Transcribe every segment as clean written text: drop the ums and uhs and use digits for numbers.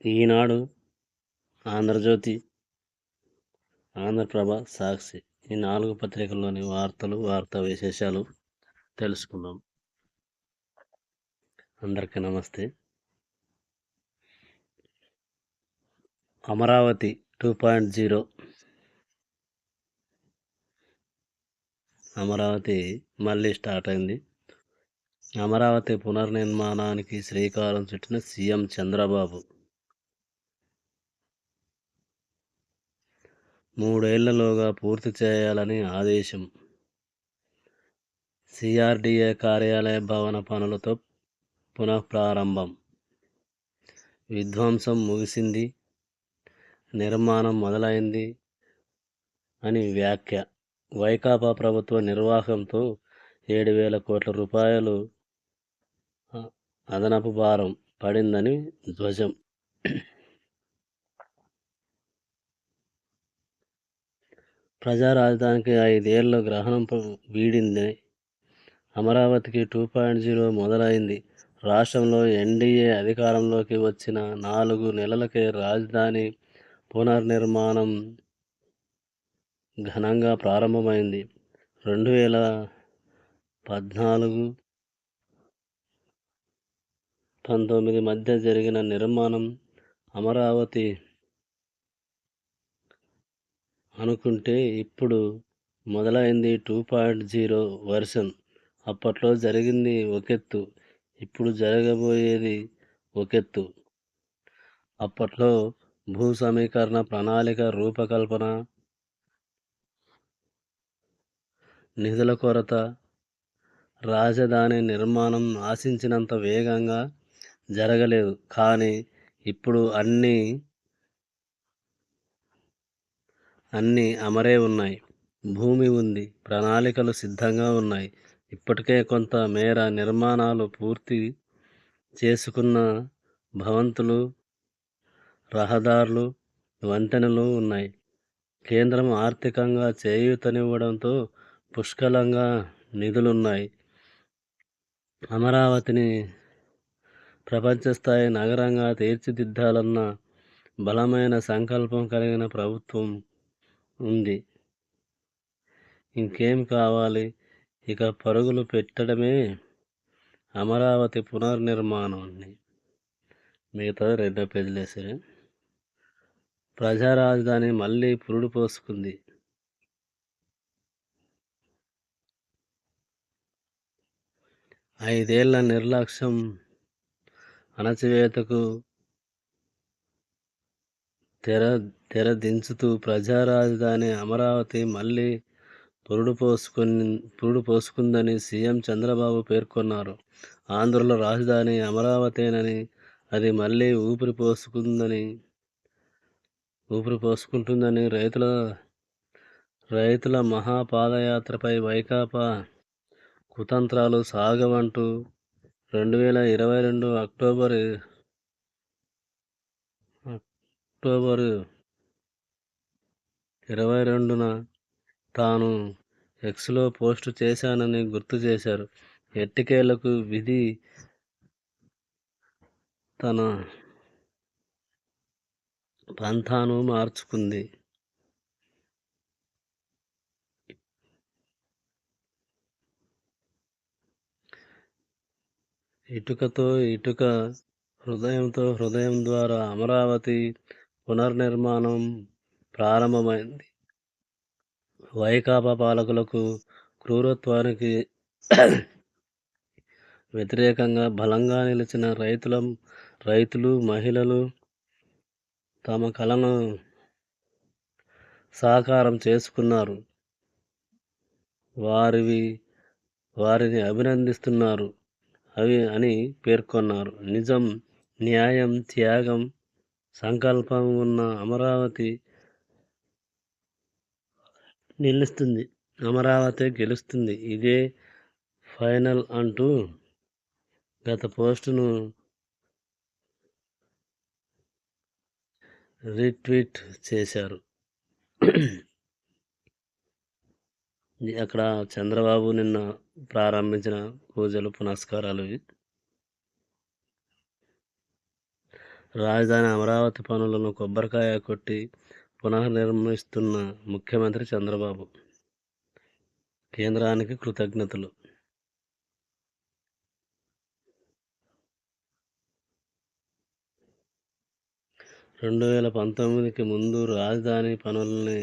ఈనాడు, ఆంధ్రజ్యోతి, ఆంధ్రప్రభ, సాక్షి ఈ 4 పత్రికల్లోని వార్తలు, వార్తా విశేషాలు తెలుసుకుందాం. అందరికీ నమస్తే. అమరావతి 2.0 అమరావతి మళ్ళీ స్టార్ట్ అయింది. అమరావతి పునర్నిర్మాణానికి శ్రీకారం చుట్టిన సీఎం చంద్రబాబు 3 ఏళ్లలోగా పూర్తి చేయాలని ఆదేశం. సిఆర్డీఏ కార్యాలయ భవన పనులతో పునఃప్రారంభం. విధ్వంసం ముగిసింది, నిర్మాణం మొదలైంది అని వ్యాఖ్య. వైకాపా ప్రభుత్వ నిర్వాహకంతో 7,000 కోట్ల రూపాయలు అదనపు భారం పడిందని ధ్వజం. ప్రజా రాజధానికి 5 ఏళ్ల గ్రహణం వీడింది. అమరావతికి 2.0 మొదలైంది. రాష్ట్రంలో ఎన్డీఏ అధికారంలోకి వచ్చిన 4 నెలలకే రాజధాని పునర్నిర్మాణం ఘనంగా ప్రారంభమైంది. 2014-19 మధ్య జరిగిన నిర్మాణం అమరావతి అనుకుంటే ఇప్పుడు మొదలైంది 2.0 వర్షన్. అప్పట్లో జరిగింది ఒకెత్తు, ఇప్పుడు జరగబోయేది ఒకెత్తు. అప్పట్లో భూ సమీకరణ, ప్రణాళిక రూపకల్పన, నిధుల కొరత, రాజధాని నిర్మాణం ఆశించినంత వేగంగా జరగలేదు. కానీ ఇప్పుడు అన్నీ అమరే ఉన్నాయి. భూమి ఉంది, ప్రణాళికలు సిద్ధంగా ఉన్నాయి. ఇప్పటికే కొంత మేర నిర్మాణాలు పూర్తి చేసుకున్న భవంతులు, రహదారులు, వంతెనలు ఉన్నాయి. కేంద్రం ఆర్థికంగా చేయూతనివ్వడంతో పుష్కలంగా నిధులున్నాయి. అమరావతిని ప్రపంచస్థాయి నగరంగా తీర్చిదిద్దాలన్న బలమైన సంకల్పం కలిగిన ప్రభుత్వం ఉంది. ఇంకేం కావాలి? ఇక పరుగులు పెట్టడమే అమరావతి పునర్నిర్మాణాన్ని. మిగతా 2వ పేజీలు వేసారు. ప్రజా రాజధాని మళ్ళీ పురుడు పోసుకుంది. ఐదేళ్ల నిర్లక్ష్యం, అణచివేతకు తెర దించుతూ ప్రజా రాజధాని అమరావతి మళ్ళీ పురుడు పోసుకుందని సీఎం చంద్రబాబు పేర్కొన్నారు. ఆంధ్రుల రాజధాని అమరావతేనని, అది మళ్ళీ ఊపిరి పోసుకుంటుందని రైతుల మహాపాదయాత్రపై వైకాపా కుతంత్రాలు సాగవంటూ 2022 అక్టోబర్ 22న తాను ఎక్స్లో పోస్టు చేశానని గుర్తు చేశారు. ఎట్టికేలకు విధి తన పంథాను మార్చుకుంది. ఇటుకతో ఇటుక, హృదయంతో హృదయం ద్వారా అమరావతి పునర్నిర్మాణం ప్రారంభమైంది. వైకాపా పాలకులకు, క్రూరత్వానికి వ్యతిరేకంగా బలంగా నిలిచిన రైతులు, మహిళలు తమ కలను సాకారం చేసుకున్నారు. వారిని అభినందిస్తున్నారు అని పేర్కొన్నారు. నిజం, న్యాయం, త్యాగం, సంకల్పం ఉన్న అమరావతి నిలుస్తుంది. అమరావతి గెలుస్తుంది. ఇదే ఫైనల్ అంటూ గత పోస్టును రీట్వీట్ చేశారు. అక్కడ చంద్రబాబు నిన్న ప్రారంభించిన పూజలు పునస్కారాలు ఇవి. రాజధాని అమరావతి పనులను కొబ్బరికాయ కొట్టి పునర్నిర్మిస్తున్న ముఖ్యమంత్రి చంద్రబాబు. కేంద్రానికి కృతజ్ఞతలు. 2019కి ముందు రాజధాని పనుల్ని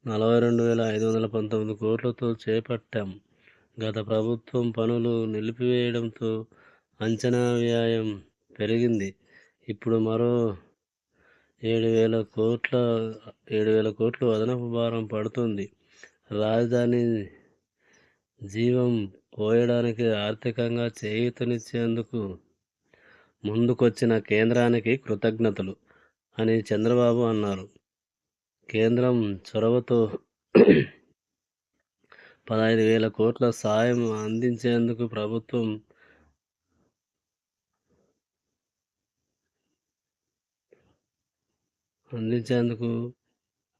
42,519 కోట్లతో చేపట్టాం. గత ప్రభుత్వం పనులు నిలిపివేయడంతో అంచనా వ్యయం పెరిగింది. ఇప్పుడు మరో 7,000 కోట్లు అదనపు భారం పడుతుంది. రాజధాని జీవం పోయడానికి ఆర్థికంగా చేయూతనిచ్చేందుకు ముందుకొచ్చిన కేంద్రానికి కృతజ్ఞతలు అని చంద్రబాబు అన్నారు. కేంద్రం చొరవతో 15,000 కోట్ల సాయం అందించేందుకు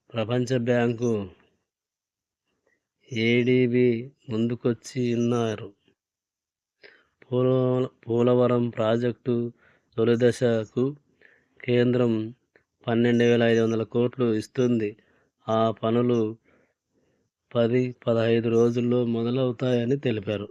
ప్రపంచ బ్యాంకు, ఏడీబీ ముందుకొచ్చిన్నారు. పోలవరం ప్రాజెక్టు తొలి దశకు కేంద్రం 12,500 కోట్లు ఇస్తుంది. ఆ పనులు 10-15 రోజుల్లో మొదలవుతాయని తెలిపారు.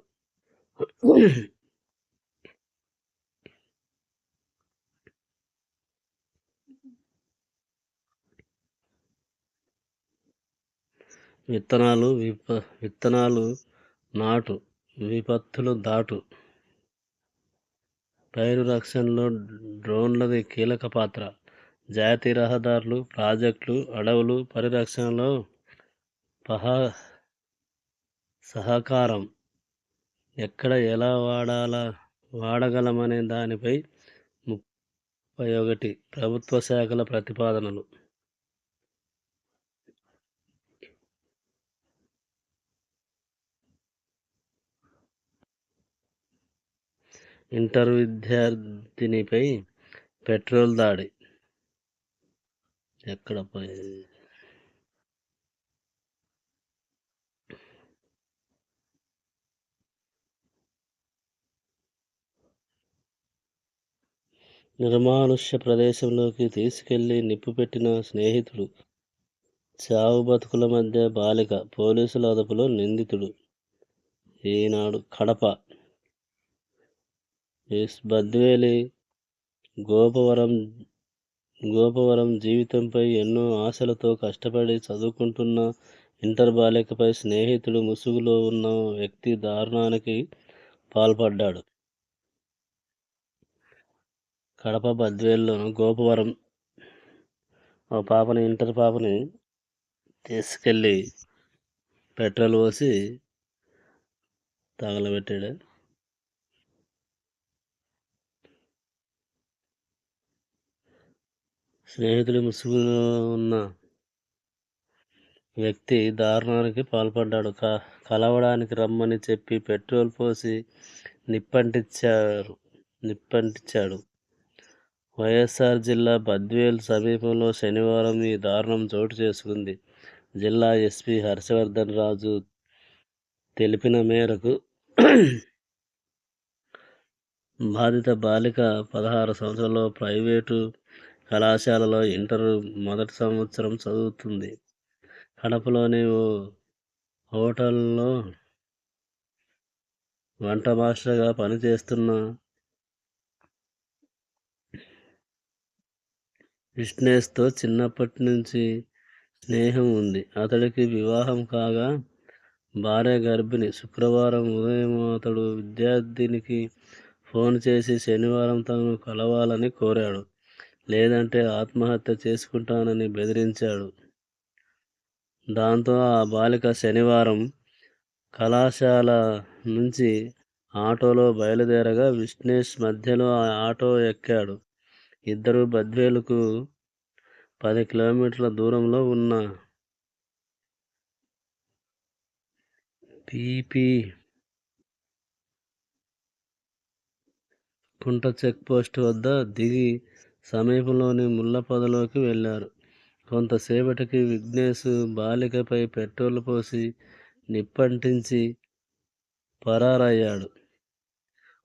విత్తనాలు నాటు, విపత్తులు దాటు. పైరు రక్షణలో డ్రోన్లది కీలక పాత్ర. జాతీయ రహదారులు, ప్రాజెక్టులు, అడవులు పరిరక్షణలో సహకారం ఎక్కడ ఎలా వాడగలమనే దానిపై 31 ప్రభుత్వ శాఖల ప్రతిపాదనలు. ఇంటర్ విద్యార్థినిపై పెట్రోల్ దాడి. నిర్మానుష్య ప్రదేశంలోకి తీసుకెళ్లి నిప్పుపెట్టిన స్నేహితుడు. చావు బతుకుల మధ్య బాలిక. పోలీసుల అదుపులో నిందితుడు. ఈనాడు. కడప. బద్వేలి గోపవరం జీవితంపై ఎన్నో ఆశలతో కష్టపడి చదువుకుంటున్న ఇంటర్ బాలికపై స్నేహితుడు ముసుగులో ఉన్న వ్యక్తి దారుణానికి పాల్పడ్డాడు. కడప బద్వేలులోని గోపవరం ఇంటర్ పాపని తీసుకెళ్ళి పెట్రోల్ పోసి తగలబెట్టాడు. స్నేహితుడి ముసుగులో ఉన్న వ్యక్తి దారుణానికి పాల్పడ్డాడు. కలవడానికి రమ్మని చెప్పి పెట్రోల్ పోసి నిప్పంటించాడు. వైఎస్ఆర్ జిల్లా బద్వేల్ సమీపంలో శనివారం ఈ దారుణం చోటు చేసుకుంది. జిల్లా ఎస్పీ హర్షవర్ధన్ రాజు తెలిపిన మేరకు బాధిత బాలిక 16 సంవత్సరాల ప్రైవేటు కళాశాలలో ఇంటర్ మొదటి సంవత్సరం చదువుతుంది. కడపలోని ఓ హోటల్లో వంట మాస్టర్గా పనిచేస్తున్న విష్ణేష్తో చిన్నప్పటి నుంచి స్నేహం ఉంది. అతడికి వివాహం కాగా భార్య గర్భిణి. శుక్రవారం ఉదయం అతడు విద్యార్థినికి ఫోన్ చేసి శనివారం తనను కలవాలని కోరాడు. లేదంటే ఆత్మహత్య చేసుకుంటానని బెదిరించాడు. దాంతో ఆ బాలిక శనివారం కళాశాల నుంచి ఆటోలో బయలుదేరగా విష్ణేష్ మధ్యలో ఆ ఆటో ఎక్కాడు. ఇద్దరు బద్వేలుకు 10 కిలోమీటర్ల దూరంలో ఉన్న పీపీ కుంట చెక్పోస్ట్ వద్ద దిగి సమీపంలోని ముళ్ళ పొదలోకి వెళ్లారు. కొంతసేపటికి విఘ్నేష్ బాలికపై పెట్రోల్ పోసి నిప్పంటించి పరారయ్యాడు.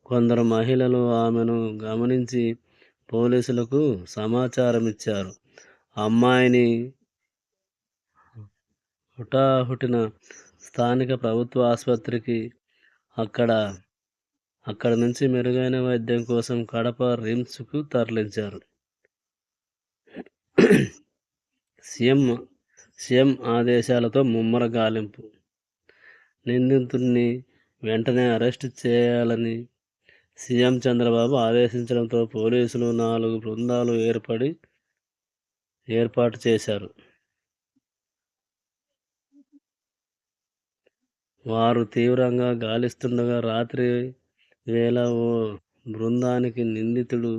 కొందరు మహిళలు ఆమెను గమనించి పోలీసులకు సమాచారమిచ్చారు. అమ్మాయిని హుటాహుటిన స్థానిక ప్రభుత్వ ఆసుపత్రికి, అక్కడ అక్కడి నుంచి మెరుగైన వైద్యం కోసం కడప రిమ్స్‌కు తరలించారు. సీఎం సీఎం ఆదేశాలతో ముమ్మర గాలింపు. నిందితుడిని వెంటనే అరెస్టు చేయాలని సీఎం చంద్రబాబు ఆదేశించడంతో పోలీసులు 4 బృందాలు ఏర్పాటు చేశారు. వారు తీవ్రంగా గాలిస్తుండగా రాత్రి వేళ ఓ బృందానికి నిందితుడు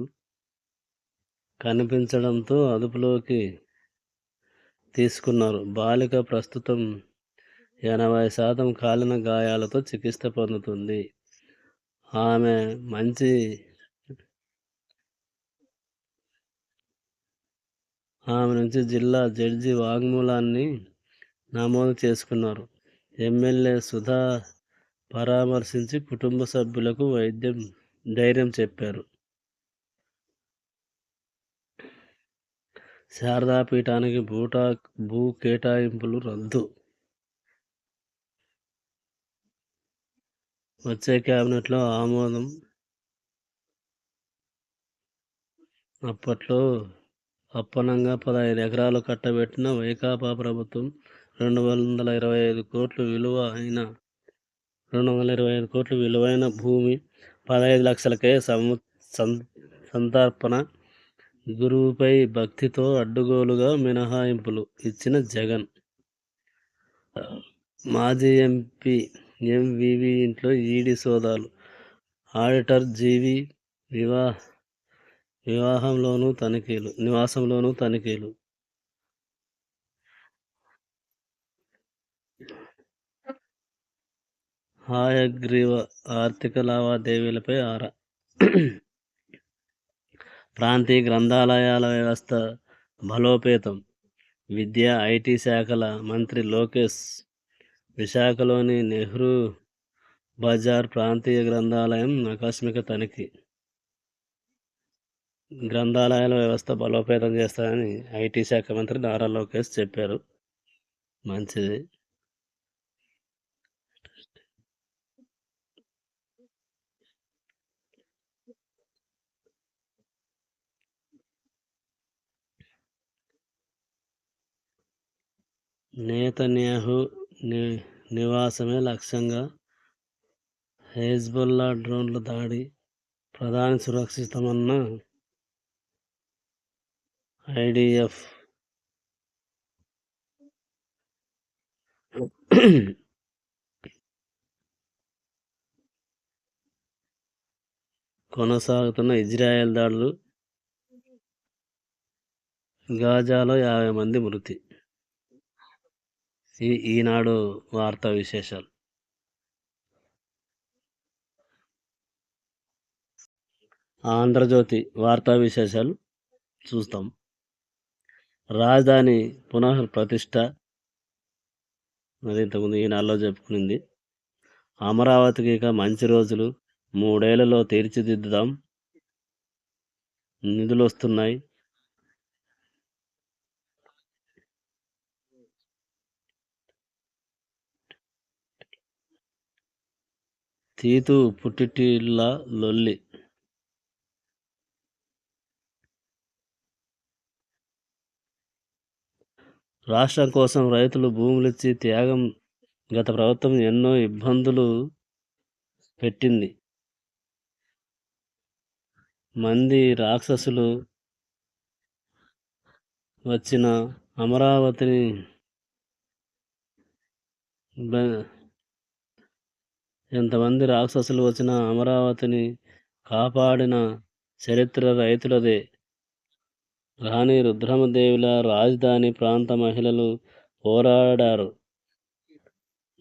కనిపించడంతో అదుపులోకి తీసుకున్నారు. బాలిక ప్రస్తుతం 80% కాలిన గాయాలతో చికిత్స పొందుతుంది. ఆమె నుంచి జిల్లా జడ్జి వాంగ్మూలాన్ని నమోదు చేసుకున్నారు. ఎమ్మెల్యే సుధా పరామర్శించి కుటుంబ సభ్యులకు ధైర్యం చెప్పారు. శారదా పీఠానికి భూ కేటాయింపులు రద్దు. వచ్చే కేబినెట్లో ఆమోదం. అప్పట్లో అప్పనంగా 15 ఎకరాలు కట్టబెట్టిన వైకాపా ప్రభుత్వం 225 కోట్ల విలువైన భూమి 15 లక్షలకే సంతర్పణ. గురువుపై భక్తితో అడ్డగోలుగా మినహాయింపులు ఇచ్చిన జగన్. మాజీ ఎంపీ ఎంవీవీ ఇంట్లో ఈడీ సోదాలు. ఆడిటర్ జీవీ నివాసంలోనూ తనిఖీలు. హయగ్రీవ ఆర్థిక లావాదేవీలపై ఆరా. ప్రాంతీయ గ్రంథాలయాల వ్యవస్థ బలోపేతం. విద్య, ఐటీ శాఖల మంత్రి లోకేష్ విశాఖలోని నెహ్రూ బజార్ ప్రాంతీయ గ్రంథాలయం ఆకస్మిక తనిఖీ. గ్రంథాలయాల వ్యవస్థ బలోపేతం చేస్తారని ఐటీ శాఖ మంత్రి నారా లోకేష్ చెప్పారు. మంచిది. నేతన్యాహు నివాసమే లక్ష్యంగా హెజ్బొల్లా డ్రోన్ల దాడి. ప్రధాని సురక్షితమన్న ఐడిఎఫ్. కొనసాగుతున్న ఇజ్రాయెల్ దాడులు. గాజాలో 50 మంది మృతి. ఈనాడు వార్తా విశేషాలు. ఆంధ్రజ్యోతి వార్తా విశేషాలు చూస్తాం. రాజధాని పునఃప్రతిష్ఠ, అది ఇంతకుముందు ఈనాడులో చెప్పుకునింది. అమరావతికి ఇక మంచి రోజులు, 3 ఏళ్లలో తీర్చిదిద్దుదాం, నిధులు వస్తున్నాయి. తీతు పుట్టిటిల్ల లొల్లి. రాష్ట్రం కోసం రైతులు భూములిచ్చి త్యాగం. గత ప్రభుత్వం ఎన్నో ఇబ్బందులు పెట్టింది. మంది రాక్షసులు వచ్చిన అమరావతిని ఎంతమంది రాక్షసులు వచ్చిన అమరావతిని కాపాడిన చరిత్ర రైతులదే. రాణి రుద్రమదేవిలా రాజధాని ప్రాంత మహిళలు పోరాడారు.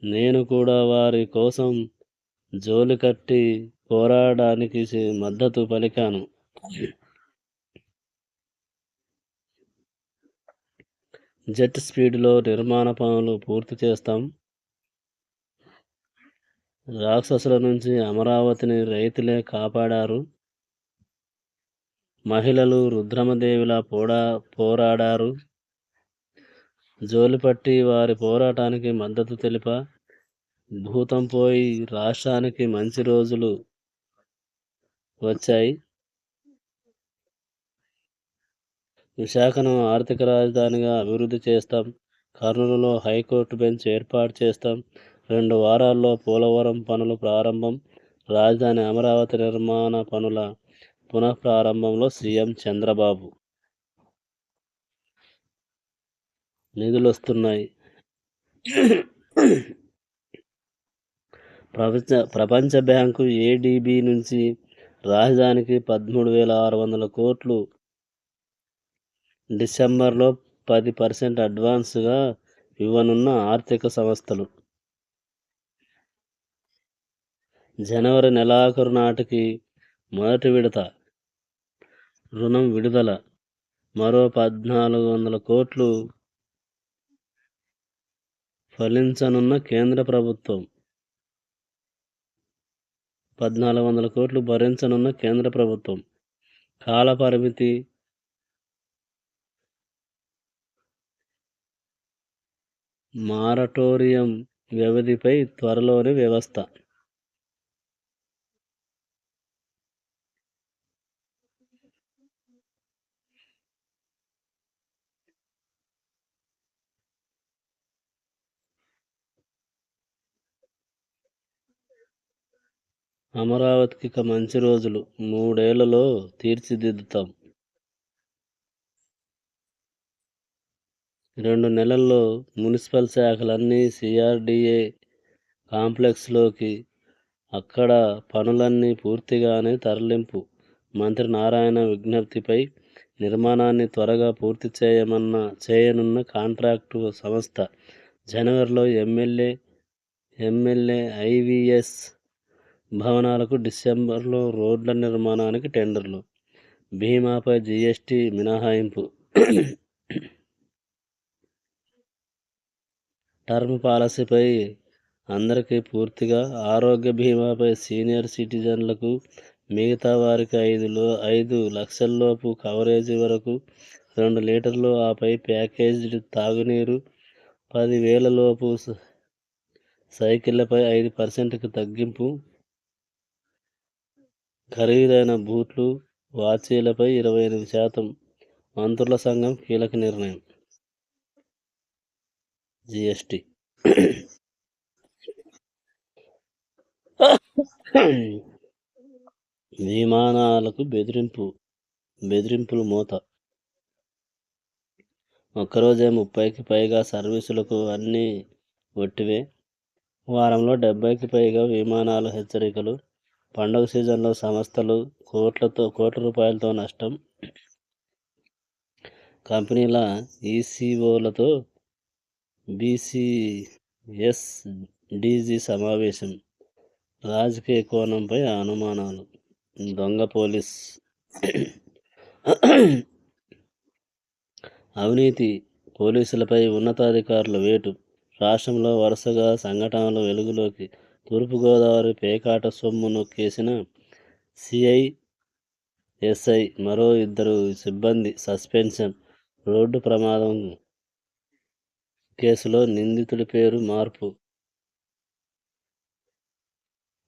నేను కూడా వారి కోసం జోలి కట్టి పోరాడడానికి మద్దతు పలికాను. జెట్ స్పీడ్లో నిర్మాణ పనులు పూర్తి చేస్తాం. రాక్షసుల నుంచి అమరావతిని రైతులే కాపాడారు. మహిళలు రుద్రమదేవిలా పోరాడారు. జోలిపట్టి వారి పోరాటానికి మద్దతు తెలిపా. భూతం పోయి రాష్ట్రానికి మంచి రోజులు వచ్చాయి. విశాఖను ఆర్థిక రాజధానిగా అభివృద్ధి చేస్తాం. కర్నూలులో హైకోర్టు బెంచ్ ఏర్పాటు చేస్తాం. 2 వారాల్లో పోలవరం పనులు ప్రారంభం. రాజధాని అమరావతి నిర్మాణ పనుల పునఃప్రారంభంలో సీఎం చంద్రబాబు. నిధులొస్తున్నాయి. ప్రపంచ బ్యాంకు ఏడీబీ నుంచి రాజధానికి 13,600 కోట్లు. డిసెంబర్లో 10% అడ్వాన్సుగా ఇవ్వనున్న ఆర్థిక సంస్థలు. జనవరి నెలాఖరు నాటికి మొదటి విడత రుణం విడుదల. మరో 1,400 కోట్లు ఫలించనున్న కేంద్ర ప్రభుత్వం. 1,400 కోట్లు భరించనున్న కేంద్ర ప్రభుత్వం. కాల పరిమితి మారటోరియం వ్యవధిపై త్వరలోనే వ్యవస్థ. అమరావతికి ఇక మంచి రోజులు. 3 ఏళ్లలో తీర్చిదిద్దుతాం. 2 నెలల్లో మున్సిపల్ శాఖలన్నీ సిఆర్డీఏ కాంప్లెక్స్లోకి. అక్కడ పనులన్నీ పూర్తిగానే తరలింపు. మంత్రి నారాయణ విజ్ఞప్తిపై నిర్మాణాన్ని త్వరగా పూర్తి చేయనున్న కాంట్రాక్టు సంస్థ. జనవరిలో ఎమ్మెల్యే ఐవీఎస్ భవనాలకు, డిసెంబర్లో రోడ్ల నిర్మాణానికి టెండర్లు. బీమాపై జీఎస్టీ మినహాయింపు. టర్మ్ పాలసీపై అందరికీ పూర్తిగా. ఆరోగ్య బీమాపై సీనియర్ సిటిజన్లకు, మిగతా వారికి 5 లక్షల్లోపు కవరేజీ వరకు 2 లీటర్లు, ఆపై ప్యాకేజ్డ్ తాగునీరు. 10,000 లోపు సైకిళ్లపై 5% తగ్గింపు. ఖరీదైన బూట్లు, వాచీలపై 28% మంత్రుల సంఘం కీలక నిర్ణయం. జీఎస్టీ విమానాలకు బెదిరింపులు మోత. ఒక్కరోజే 30కి పైగా సర్వీసులకు అన్నీ ఒట్టివే. వారంలో 70కి పైగా విమానాలు హెచ్చరికలు. పండుగ సీజన్లో సంస్థలు కోట్ల రూపాయలతో నష్టం. కంపెనీల ఈసీఓలతో బీసీఎస్డీజీ సమావేశం. రాజకీయ కోణంపై అనుమానాలు. దొంగ పోలీస్. అవినీతి పోలీసులపై ఉన్నతాధికారుల వేటు. రాష్ట్రంలో వరుసగా సంఘటనలు వెలుగులోకి. తూర్పుగోదావరి పేకాట సొమ్ము నొక్కేసిన సిఐఎస్ఐ, మరో 2 సిబ్బంది సస్పెన్షన్. రోడ్డు ప్రమాదం కేసులో నిందితుడి పేరు మార్పు.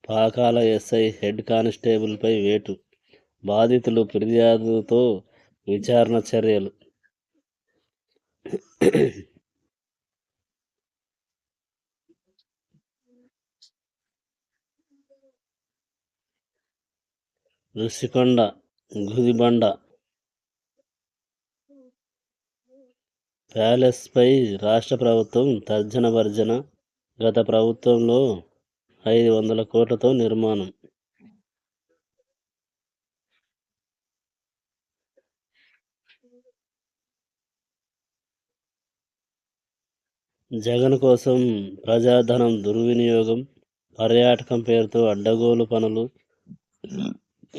పాకాల ఎస్ఐ హెడ్ కానిస్టేబుల్పై వేటు. బాధితులు ఫిర్యాదుతో విచారణ చర్యలు. ఋషికొండ గుదిబండ ప్యాలెస్పై రాష్ట్ర ప్రభుత్వం తర్జన భర్జన. గత ప్రభుత్వంలో 500 కోట్లతో నిర్మాణం. జగన్ కోసం ప్రజాధనం దుర్వినియోగం. పర్యాటకం పేరుతో అడ్డగోలు పనులు.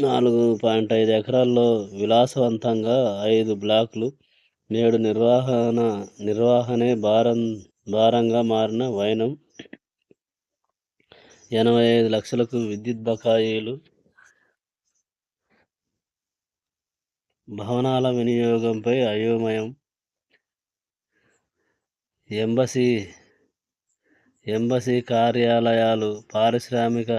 4.5 ఎకరాల్లో విలాసవంతంగా 5 బ్లాకులు. నేడు నిర్వహణే భారంగా మారిన వైనం. 85 లక్షలకు విద్యుత్ బకాయిలు, భవనాల వినియోగంపై అయోమయం, ఎంబసీ కార్యాలయాలు, పారిశ్రామిక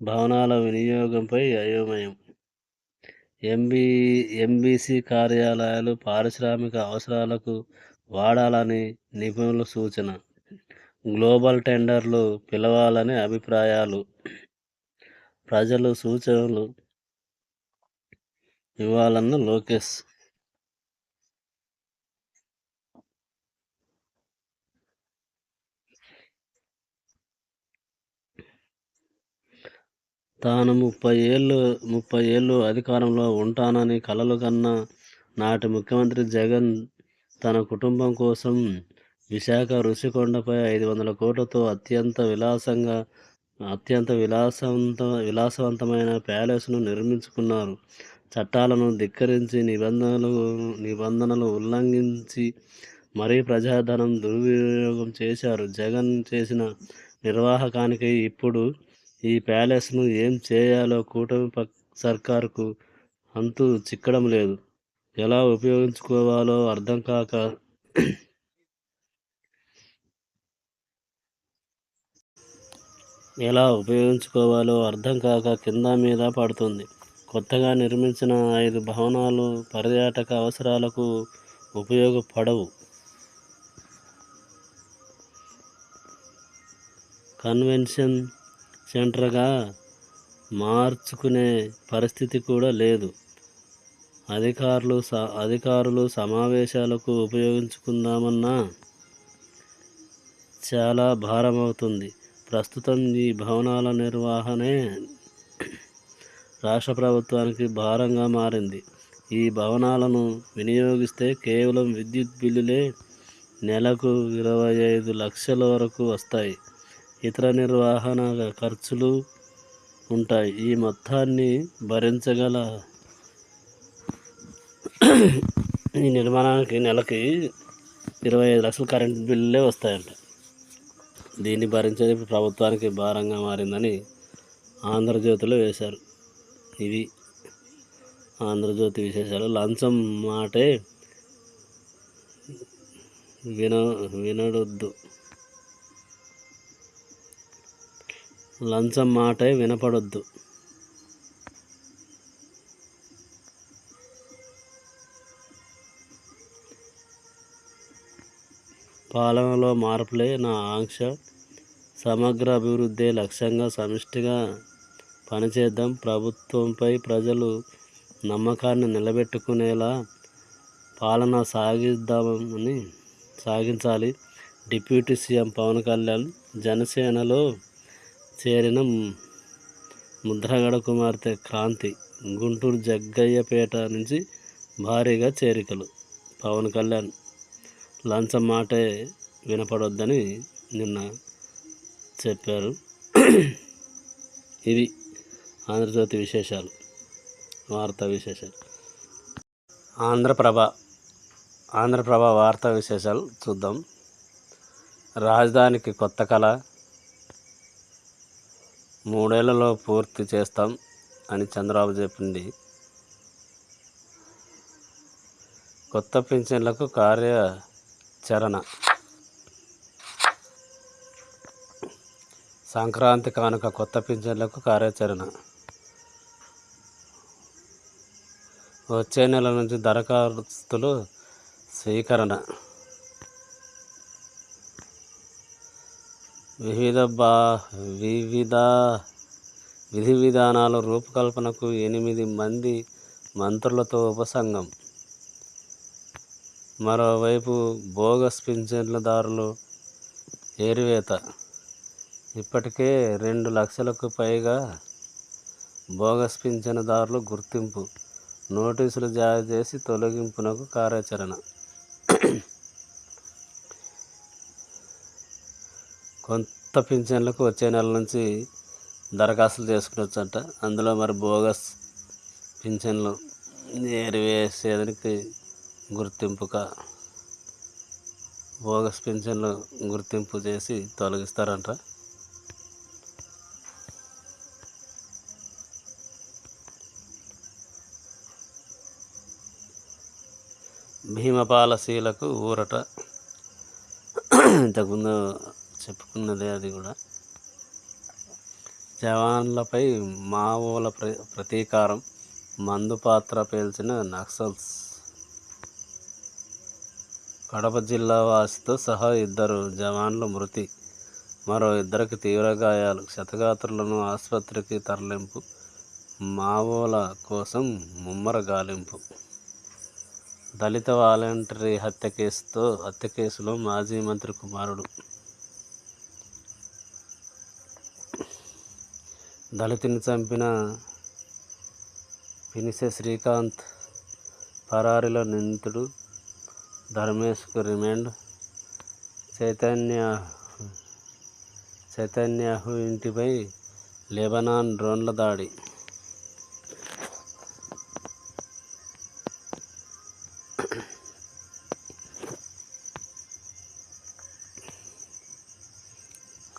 భవనాల వినియోగంపై అయోమయం, ఎంబీసీ కార్యాలయాలు పారిశ్రామిక అవసరాలకు వాడాలని నిపుణుల సూచన, గ్లోబల్ టెండర్లు పిలవాలని అభిప్రాయాలు, ప్రజలు సూచనలు ఇవ్వాలన్న లోకేష్. తాను 30 ఏళ్ళు అధికారంలో ఉంటానని కలలు కన్న నాటి ముఖ్యమంత్రి జగన్ తన కుటుంబం కోసం విశాఖ రుషికొండపై 500 కోట్లతో అత్యంత విలాసవంతమైన ప్యాలెస్ను నిర్మించుకున్నారు. చట్టాలను ధిక్కరించి నిబంధనలు ఉల్లంఘించి మరీ ప్రజాధనం దుర్వినియోగం చేశారు. జగన్ చేసిన నిర్వాహకానికి ఇప్పుడు ఈ ప్యాలెస్ను ఏం చేయాలో కూటమి సర్కారుకు అంతు చిక్కడం లేదు. ఎలా ఉపయోగించుకోవాలో అర్థం కాక కింద మీద పడుతుంది. కొత్తగా నిర్మించిన 5 భవనాలు పర్యాటక అవసరాలకు ఉపయోగపడవు. కన్వెన్షన్ సెంటర్గా మార్చుకునే పరిస్థితి కూడా లేదు. అధికారులు సమావేశాలకు ఉపయోగించుకుందామన్నా చాలా భారమవుతుంది. ప్రస్తుతం ఈ భవనాల నిర్వహణే రాష్ట్ర ప్రభుత్వానికి భారంగా మారింది. ఈ భవనాలను వినియోగిస్తే కేవలం విద్యుత్ బిల్లులే నెలకు 25 లక్షల వరకు వస్తాయి. ఇతర నిర్వహణ ఖర్చులు ఉంటాయి. ఈ మొత్తాన్ని భరించగల ఈ నిర్మాణానికి నెలకి 25 లక్షల కరెంటు బిల్లులే వస్తాయంట. దీన్ని భరించేది ప్రభుత్వానికి భారంగా మారిందని ఆంధ్రజ్యోతిలో వేశారు. ఇవి ఆంధ్రజ్యోతి విశేషాలు. లంచం మాటే వినపడొద్దు. పాలనలో మార్పులే నా ఆంక్ష, సమగ్ర అభివృద్ధే లక్ష్యంగా సమిష్టిగా పనిచేద్దాం, ప్రభుత్వంపై ప్రజలు నమ్మకాన్ని నిలబెట్టుకునేలా పాలన సాగించాలి. డిప్యూటీ సీఎం పవన్ కళ్యాణ్ జనసేనలో చేరిన ముద్రగడ కుమార్తె క్రాంతి. గుంటూరు జగ్గయ్యపేట నుంచి భారీగా చేరికలు. పవన్ కళ్యాణ్ లంచం మాటే వినపడొద్దని నిన్న చెప్పారు. ఇది ఆంధ్రజ్యోతి విశేషాలు, వార్తా విశేషాలు. ఆంధ్రప్రభ వార్తా విశేషాలు చూద్దాం. రాజధానికి కొత్త కళ, 3 ఏళ్లలో పూర్తి చేస్తాం అని చంద్రబాబు చెప్పింది. కొత్త పింఛన్లకు కార్యాచరణ, సంక్రాంతి కానుక కొత్త పింఛన్లకు కార్యాచరణ. వచ్చే నెల నుంచి దరఖాస్తులు స్వీకరణ. వివిధ విధి విధానాల రూపకల్పనకు 8 మంది మంత్రులతో ఉపసంఘం. మరోవైపు బోగస్ పింఛన్దారులు ఏరివేత. ఇప్పటికే 2 లక్షలకు పైగా బోగస్ పింఛన్దారులు గుర్తింపు. నోటీసులు జారీ చేసి తొలగింపునకు కార్యాచరణ. కొత్త పింఛన్లకు వచ్చే నెల నుంచి దరఖాస్తులు చేసుకునొచ్చంట. అందులో మరి బోగస్ పింఛన్లు ఏరివేసేదానికి గుర్తింపుగా బోగస్ పింఛన్లు గుర్తింపు చేసి తొలగిస్తారంట. భీమపాలశీలకు ఊరట. ఇంతకుముందు చెప్పుకున్నదే అది కూడా. జవాన్లపై మావోల ప్రతీకారం, మందు పాత్ర పేల్చిన నక్సల్స్. కడప జిల్లా వాసితో సహా 2 జవాన్లు మృతి, మరో 2కి తీవ్ర గాయాలు. క్షతగాత్రులను ఆసుపత్రికి తరలింపు, మావోల కోసం ముమ్మర గాలింపు. దళిత వాలంటరీ హత్య కేసులో మాజీ మంత్రి కుమారుడు. దళితుని చంపిన పినిసె శ్రీకాంత్ పరారీలో నిందితుడు. ధర్మేష్కు రిమాండ్. చైతన్యాహు ఇంటిపై లెబనాన్ డ్రోన్ల దాడి.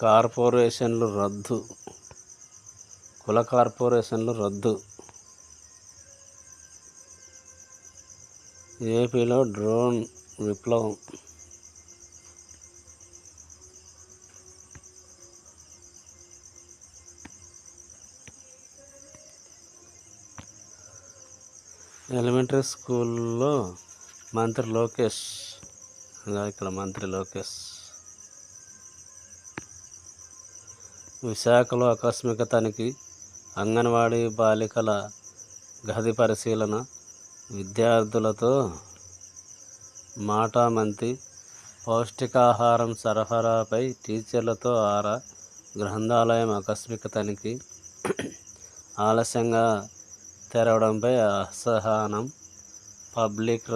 కార్పొరేషన్లు రద్దు, కుల కార్పొరేషన్లు రద్దు. ఏపీలో డ్రోన్ విప్లవం. ఎలిమెంటరీ స్కూల్లో మంత్రి లోకేష్. ఇక్కడ మంత్రి లోకేష్. విశాఖలో ఆకస్మిక తనిఖీ, అంగన్వాడీ బాలికల గది పరిశీలన, విద్యార్థులతో మాటామంతి. పౌష్టికాహారం సరఫరాపై టీచర్లతో ఆరా. గ్రంథాలయం ఆకస్మిక తనిఖీ, ఆలస్యంగా తెరవడంపై అసహనం. పబ్లిక్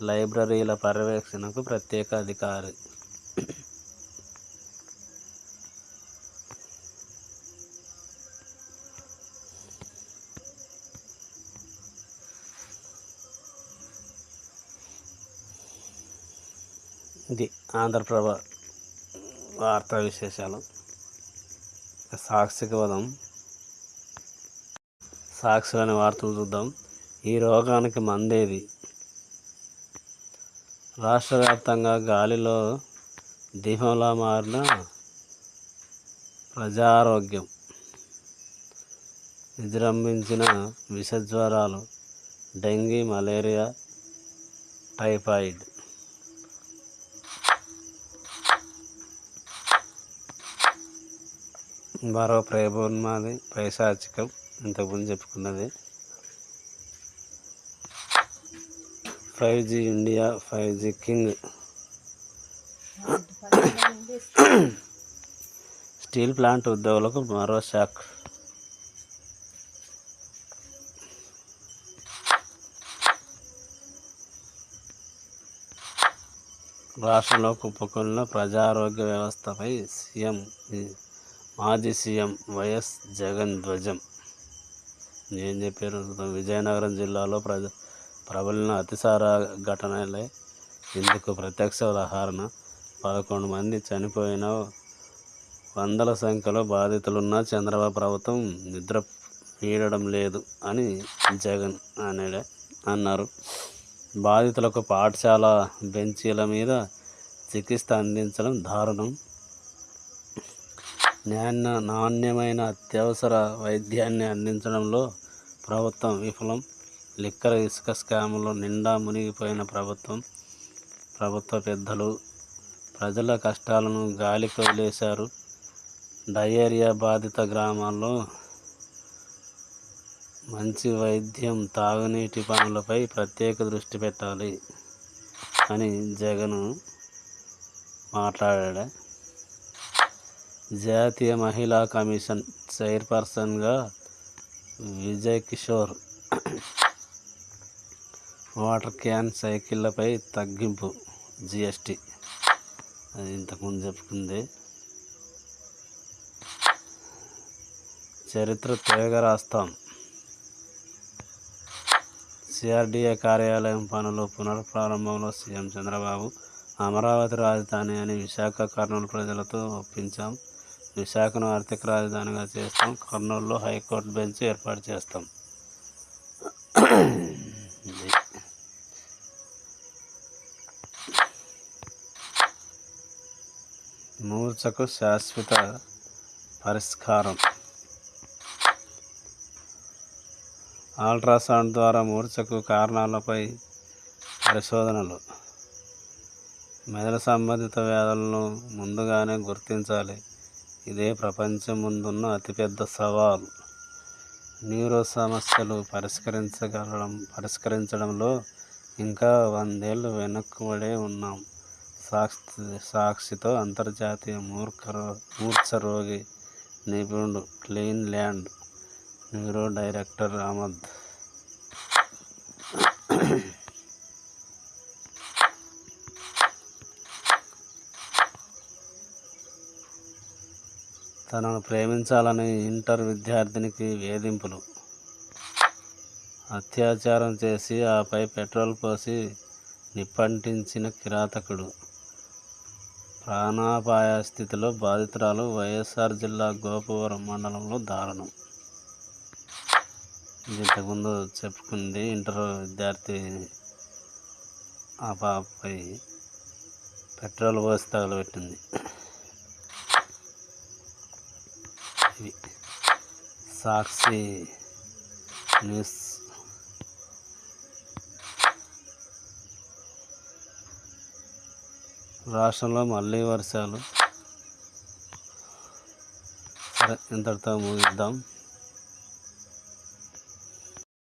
లైబ్రరీల పర్యవేక్షణకు ప్రత్యేక అధికారి. ఇది ఆంధ్రప్రభ వార్తా విశేషాలు. సాక్షికి వదం. సాక్షిలోని వార్తలు చూద్దాం. ఈ రోగానికి మందేది? రాష్ట్ర వ్యాప్తంగా గాలిలో దీపంలా మారిన ప్రజారోగ్యం. విజృంభించిన విషజ్వరాలు, డెంగీ, మలేరియా, టైఫాయిడ్. మరో ప్రేమోన్మాది, పైశాచికం. ఇంతకుముందు చెప్పుకున్నది. 5G India, 5G king. Steel plant ఉద్యోగులకు మరో షాక్. రాష్ట్రంలో కుప్పకూలిన ప్రజారోగ్య వ్యవస్థపై మాజీ సీఎం వైఎస్ జగన్ ధ్వజం. ఏం చెప్పారు? విజయనగరం జిల్లాలో ప్రబలిన అతిసార ఘటనలే ఇందుకు ప్రత్యక్ష ఉదాహరణ. 11 మంది చనిపోయిన, వందల సంఖ్యలో బాధితులున్న చంద్రబాబు ప్రభుత్వం నిద్ర వీడడం లేదు అని జగన్ అన్నారు. బాధితులకు పాఠశాల బెంచీల మీద చికిత్స అందించడం దారుణం. నాణ్యమైన అత్యవసర వైద్యాన్ని అందించడంలో ప్రభుత్వం విఫలం. లిక్కర్, ఇసుక స్కాములో నిండా మునిగిపోయిన ప్రభుత్వ పెద్దలు ప్రజల కష్టాలను గాలికి వదిలేశారు. డయేరియా బాధిత గ్రామాల్లో మంచి వైద్యం, తాగునీటి పనులపై ప్రత్యేక దృష్టి పెట్టాలి అని జగన్ మాట్లాడా. జాతీయ మహిళా కమిషన్ చైర్పర్సన్గా విజయ్ కిషోర్. వాటర్ క్యాన్ సైకిళ్లపై తగ్గింపు, GST. అది ఇంతకుముందు చెప్పుకుంది. చరిత్ర తిరగ రాస్తాం. CRDA కార్యాలయం పనులు పునఃప్రారంభంలో సీఎం చంద్రబాబు అమరావతి రాజధాని అని విశాఖ కర్నూలు ప్రజలతో ఒప్పించాం. విశాఖను ఆర్థిక రాజధానిగా చేస్తాం. కర్నూలులో హైకోర్టు బెంచ్ ఏర్పాటు చేస్తాం. మూర్ఛకు శాశ్వత పరిష్కారం. అల్ట్రాసౌండ్ ద్వారా మూర్ఛకు కారణాలపై పరిశోధనలు. మెదడు సంబంధిత వ్యాధులను ముందుగానే గుర్తించాలి. ఇదే ప్రపంచం ముందున్న అతిపెద్ద సవాల్. న్యూరో సమస్యలు పరిష్కరించడంలో ఇంకా 100 ఏళ్ళు వెనక్కుబడే ఉన్నాం. సాక్షితో అంతర్జాతీయ మూర్ఛ రోగి నిపుణుడు Cleveland neuro director Ahmed తనను ప్రేమించాలని ఇంటర్ విద్యార్థినికి వేధింపులు. అత్యాచారం చేసి ఆపై పెట్రోల్ పోసి నిప్పంటించిన కిరాతకుడు. ప్రాణాపాయ స్థితిలో బాధితురాలు. వైఎస్ఆర్ జిల్లా గోపవరం మండలంలో దారుణం. ఇది ఇంతకుముందు చెప్పుకుంది. ఇంటర్ విద్యార్థి ఆ పాపపై పెట్రోల్ పోసి తగలబెట్టింది. ఇవి సాక్షి న్యూస్. రాష్ట్రంలో మళ్ళీ వర్షాలు. సరే, ఇంతటితో ముగిద్దాం.